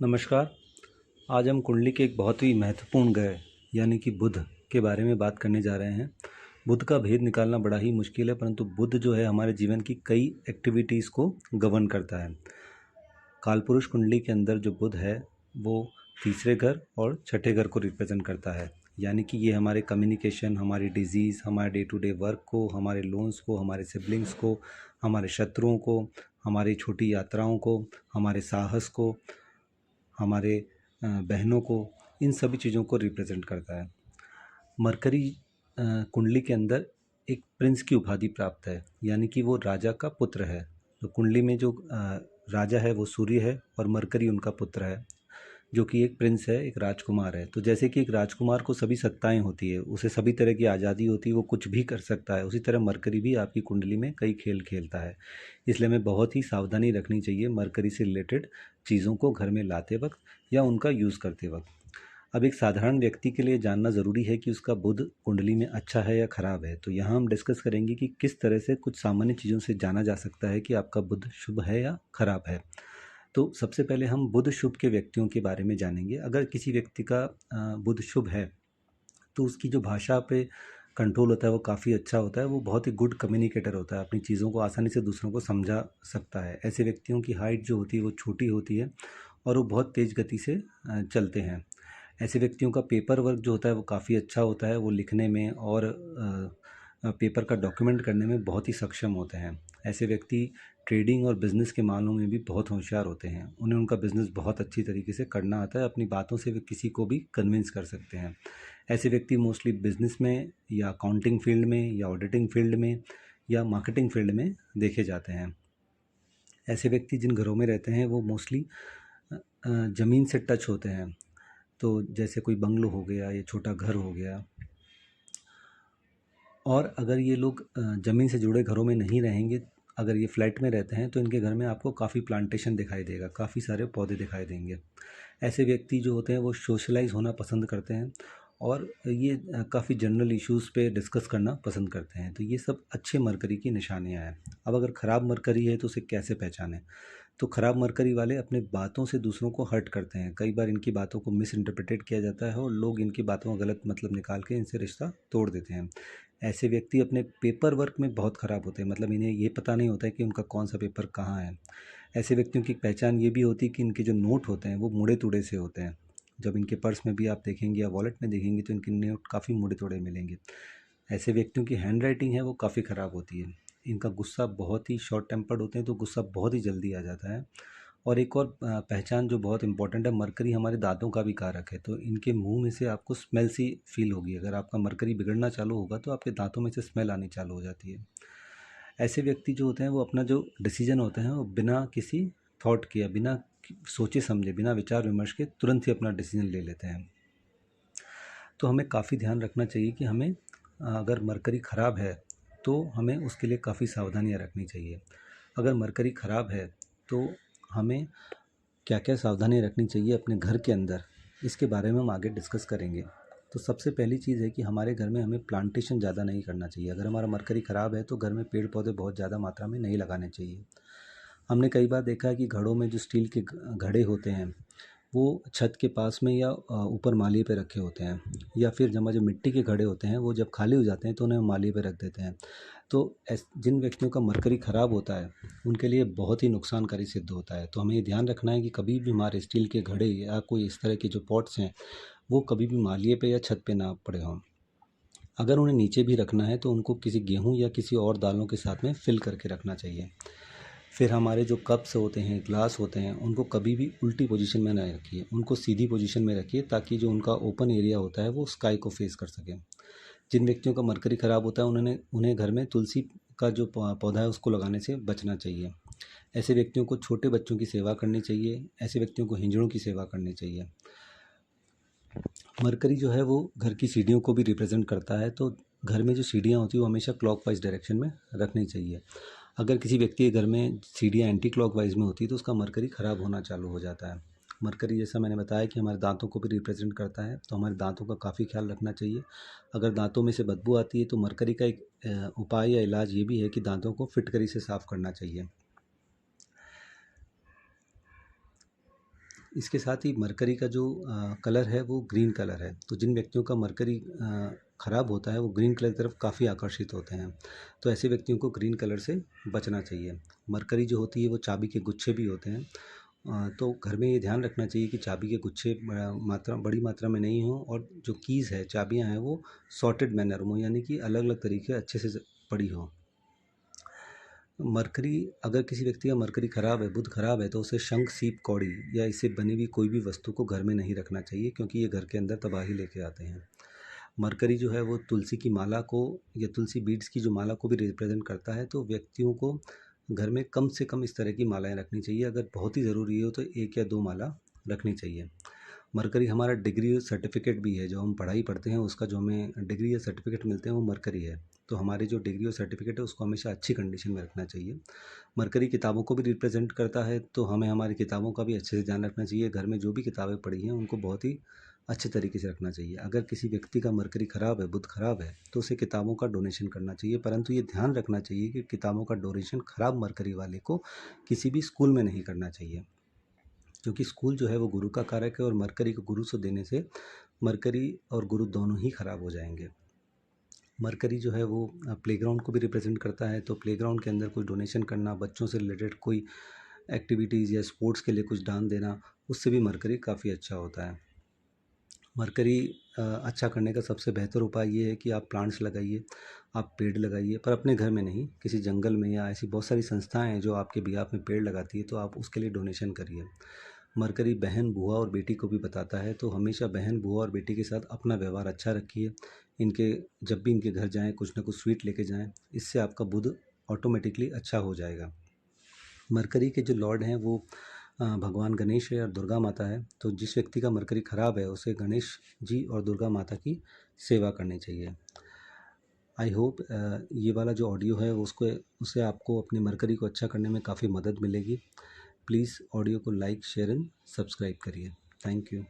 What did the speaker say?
नमस्कार। आज हम कुंडली के एक बहुत ही महत्वपूर्ण ग्रह यानी कि बुध के बारे में बात करने जा रहे हैं। बुध का भेद निकालना बड़ा ही मुश्किल है, परंतु बुध जो है हमारे जीवन की कई एक्टिविटीज़ को गवर्न करता है। कालपुरुष कुंडली के अंदर जो बुध है वो तीसरे घर और छठे घर को रिप्रेजेंट करता है, यानी कि ये हमारे कम्युनिकेशन, हमारी डिजीज़, हमारे डे टू डे वर्क को, हमारे लोन्स को, हमारे सिबलिंग्स को, हमारे शत्रुओं को, हमारी छोटी यात्राओं को, हमारे साहस को, हमारे बहनों को, इन सभी चीज़ों को रिप्रेजेंट करता है। मरकरी कुंडली के अंदर एक प्रिंस की उपाधि प्राप्त है, यानी कि वो राजा का पुत्र है। तो कुंडली में जो राजा है वो सूर्य है और मरकरी उनका पुत्र है, जो कि एक प्रिंस है, एक राजकुमार है। तो जैसे कि एक राजकुमार को सभी सत्ताएं होती है, उसे सभी तरह की आज़ादी होती है, वो कुछ भी कर सकता है, उसी तरह मरकरी भी आपकी कुंडली में कई खेल खेलता है। इसलिए हमें बहुत ही सावधानी रखनी चाहिए मरकरी से रिलेटेड चीज़ों को घर में लाते वक्त या उनका यूज़ करते वक्त। अब एक साधारण व्यक्ति के लिए जानना ज़रूरी है कि उसका बुध कुंडली में अच्छा है या ख़राब है। तो यहाँ हम डिस्कस करेंगे कि किस तरह से कुछ सामान्य चीज़ों से जाना जा सकता है कि आपका बुध शुभ है या ख़राब है। तो सबसे पहले हम बुध शुभ के व्यक्तियों के बारे में जानेंगे। अगर किसी व्यक्ति का बुध शुभ है तो उसकी जो भाषा पे कंट्रोल होता है वो काफ़ी अच्छा होता है। वो बहुत ही गुड कम्युनिकेटर होता है, अपनी चीज़ों को आसानी से दूसरों को समझा सकता है। ऐसे व्यक्तियों की हाइट जो होती है वो छोटी होती है और वो बहुत तेज़ गति से चलते हैं। ऐसे व्यक्तियों का पेपर वर्क जो होता है वो काफ़ी अच्छा होता है। वो लिखने में और पेपर का डॉक्यूमेंट करने में बहुत ही सक्षम होते हैं। ऐसे व्यक्ति ट्रेडिंग और बिज़नेस के मामलों में भी बहुत होशियार होते हैं। उन्हें उनका बिज़नेस बहुत अच्छी तरीके से करना आता है। अपनी बातों से वे किसी को भी कन्विंस कर सकते हैं। ऐसे व्यक्ति मोस्टली बिज़नेस में या अकाउंटिंग फील्ड में या ऑडिटिंग फील्ड में या मार्केटिंग फील्ड में देखे जाते हैं। ऐसे व्यक्ति जिन घरों में रहते हैं वो मोस्टली ज़मीन से टच होते हैं। तो जैसे कोई बंगलो हो गया या छोटा घर हो गया। और अगर ये लोग ज़मीन से जुड़े घरों में नहीं रहेंगे, अगर ये फ्लैट में रहते हैं तो इनके घर में आपको काफ़ी प्लांटेशन दिखाई देगा, काफ़ी सारे पौधे दिखाई देंगे। ऐसे व्यक्ति जो होते हैं वो सोशलाइज होना पसंद करते हैं और ये काफ़ी जनरल इश्यूज़ पे डिस्कस करना पसंद करते हैं। तो ये सब अच्छे मरकरी की निशानियाँ हैं। अब अगर ख़राब मरकरी है तो उसे कैसे पहचानें? तो ख़राब मरकरी वाले अपने बातों से दूसरों को हर्ट करते हैं। कई बार इनकी बातों को मिस इंटरप्रेटेड किया जाता है और लोग इनकी बातों का गलत मतलब निकाल के इनसे रिश्ता तोड़ देते हैं। ऐसे व्यक्ति अपने पेपर वर्क में बहुत ख़राब होते हैं, मतलब इन्हें ये पता नहीं होता है कि उनका कौन सा पेपर कहाँ है। ऐसे व्यक्तियों की पहचान ये भी होती है कि इनके जो नोट होते हैं वो मुड़े तुड़े से होते हैं। जब इनके पर्स में भी आप देखेंगे या वॉलेट में देखेंगे तो इनके नोट काफ़ी मुड़े तुड़े मिलेंगे। ऐसे व्यक्तियों की हैंड राइटिंग है वो काफ़ी ख़राब होती है। इनका गुस्सा बहुत ही शॉर्ट टेम्पर्ड होते हैं, तो गुस्सा बहुत ही जल्दी आ जाता है। और एक और पहचान जो बहुत इंपॉर्टेंट है, मरकरी हमारे दांतों का भी कारक है। तो इनके मुंह में से आपको स्मेल सी फील होगी। अगर आपका मरकरी बिगड़ना चालू होगा तो आपके दांतों में से स्मेल आनी चालू हो जाती है। ऐसे व्यक्ति जो होते हैं वो अपना जो डिसीजन होते हैं वो बिना किसी थॉट किया, बिना सोचे समझे, बिना विचार विमर्श के तुरंत ही अपना डिसीजन ले लेते हैं। तो हमें काफ़ी ध्यान रखना चाहिए कि हमें अगर मरकरी ख़राब है तो हमें उसके लिए काफ़ी सावधानियाँ रखनी चाहिए। अगर मरकरी ख़राब है तो हमें क्या क्या सावधानियाँ रखनी चाहिए अपने घर के अंदर, इसके बारे में हम आगे डिस्कस करेंगे। तो सबसे पहली चीज़ है कि हमारे घर में हमें प्लांटेशन ज़्यादा नहीं करना चाहिए। अगर हमारा मरकरी ख़राब है तो घर में पेड़ पौधे बहुत ज़्यादा मात्रा में नहीं लगाने चाहिए। हमने कई बार देखा है कि घड़ों में जो स्टील के घड़े होते हैं वो छत के पास में या ऊपर माली पे रखे होते हैं, या फिर जब जो मिट्टी के घड़े होते हैं वो जब खाली हो जाते हैं तो उन्हें माली पे रख देते हैं। तो जिन व्यक्तियों का मरकरी ख़राब होता है उनके लिए बहुत ही नुकसानकारी सिद्ध होता है। तो हमें ये ध्यान रखना है कि कभी भी हमारे स्टील के घड़े या कोई इस तरह के जो पॉट्स हैं वो कभी भी मालिए पे या छत पे ना पड़े हों। अगर उन्हें नीचे भी रखना है तो उनको किसी गेहूँ या किसी और दालों के साथ में फिल करके रखना चाहिए। फिर हमारे जो कप्स होते हैं, ग्लास होते हैं, उनको कभी भी उल्टी पोजीशन में ना रखिए, उनको सीधी पोजीशन में रखिए ताकि जो उनका ओपन एरिया होता है वो स्काई को फेस कर सके। जिन व्यक्तियों का मरकरी ख़राब होता है उन्होंने उन्हें घर में तुलसी का जो पौधा है उसको लगाने से बचना चाहिए। ऐसे व्यक्तियों को छोटे बच्चों की सेवा करनी चाहिए। ऐसे व्यक्तियों को हिंजड़ों की सेवा करनी चाहिए। मरकरी जो है वो घर की सीढ़ियों को भी रिप्रेजेंट करता है। तो घर में जो सीढ़ियाँ होती हैं वो हमेशा क्लॉकवाइज डायरेक्शन में रखनी चाहिए। अगर किसी व्यक्ति के घर में सीढ़ियाँ एंटी क्लॉकवाइज में होती है तो उसका मरकरी ख़राब होना चालू हो जाता है। मरकरी, जैसा मैंने बताया, कि हमारे दांतों को भी रिप्रेजेंट करता है, तो हमारे दांतों का काफ़ी ख्याल रखना चाहिए। अगर दांतों में से बदबू आती है तो मरकरी का एक उपाय या इलाज ये भी है कि दांतों को फिटकरी से साफ़ करना चाहिए। इसके साथ ही मरकरी का जो कलर है वो ग्रीन कलर है। तो जिन व्यक्तियों का मरकरी ख़राब होता है वो ग्रीन कलर की तरफ काफ़ी आकर्षित होते हैं। तो ऐसे व्यक्तियों को ग्रीन कलर से बचना चाहिए। मरकरी जो होती है वो चाबी के गुच्छे भी होते हैं। तो घर में ये ध्यान रखना चाहिए कि चाबी के गुच्छे बड़ी मात्रा में नहीं हों, और जो कीज़ है, चाबियाँ हैं, वो सॉर्टेड मैनर में, यानी कि अलग अलग तरीके अच्छे से पड़ी हों। मरकरी, अगर किसी व्यक्ति का मरकरी खराब है, बुध खराब है, तो उसे शंख, सीप, कौड़ी या इससे बनी हुई कोई भी वस्तु को घर में नहीं रखना चाहिए, क्योंकि ये घर के अंदर तबाही लेके आते हैं। मरकरी जो है वो तुलसी की माला को या तुलसी बीड्स की जो माला को भी रिप्रेजेंट करता है। तो व्यक्तियों को घर में कम से कम इस तरह की मालाएं रखनी चाहिए। अगर बहुत ही ज़रूरी हो तो 1 या 2 माला रखनी चाहिए। मरकरी हमारा डिग्री सर्टिफिकेट भी है। जो हम पढ़ाई पढ़ते हैं उसका जो हमें डिग्री या सर्टिफिकेट मिलते हैं वो मरकरी है। तो हमारी जो डिग्री और सर्टिफिकेट है उसको हमेशा अच्छी कंडीशन में रखना चाहिए। मरकरी किताबों को भी रिप्रेजेंट करता है, तो हमें हमारी किताबों का भी अच्छे से ध्यान रखना चाहिए। घर में जो भी किताबें पढ़ी हैं उनको बहुत ही अच्छे तरीके से रखना चाहिए। अगर किसी व्यक्ति का मरकरी खराब है, बुध खराब है, तो उसे किताबों का डोनेशन करना चाहिए, परंतु ये ध्यान रखना चाहिए कि किताबों का डोनेशन खराब मरकरी वाले को किसी भी स्कूल में नहीं करना चाहिए, क्योंकि स्कूल जो है वो गुरु का कारक है, और मरकरी को गुरु से देने से मरकरी और गुरु दोनों ही खराब हो जाएंगे। मरकरी जो है वो प्लेग्राउंड को भी रिप्रेजेंट करता है। तो प्लेग्राउंड के अंदर कोई डोनेशन करना, बच्चों से रिलेटेड कोई एक्टिविटीज़ या स्पोर्ट्स के लिए कुछ दान देना, उससे भी मरकरी काफ़ी अच्छा होता है। मरकरी अच्छा करने का सबसे बेहतर उपाय ये है कि आप प्लांट्स लगाइए, आप पेड़ लगाइए, पर अपने घर में नहीं, किसी जंगल में, या ऐसी बहुत सारी संस्थाएं हैं जो आपके बिहाफ में पेड़ लगाती है, तो आप उसके लिए डोनेशन करिए। मरकरी बहन, बुआ और बेटी को भी बताता है, तो हमेशा बहन, बुआ और बेटी के साथ अपना व्यवहार अच्छा रखिए। इनके जब भी इनके घर जाएं कुछ ना कुछ स्वीट लेके जाएं, इससे आपका बुध ऑटोमेटिकली अच्छा हो जाएगा। मरकरी के जो लॉर्ड हैं वो भगवान गणेश है और दुर्गा माता है। तो जिस व्यक्ति का मरकरी ख़राब है उसे गणेश जी और दुर्गा माता की सेवा करनी चाहिए। आई होप ये वाला जो ऑडियो है उसको उससे आपको अपने मरकरी को अच्छा करने में काफ़ी मदद मिलेगी। प्लीज़ ऑडियो को लाइक, शेयर एंड सब्सक्राइब करिए। Thank you.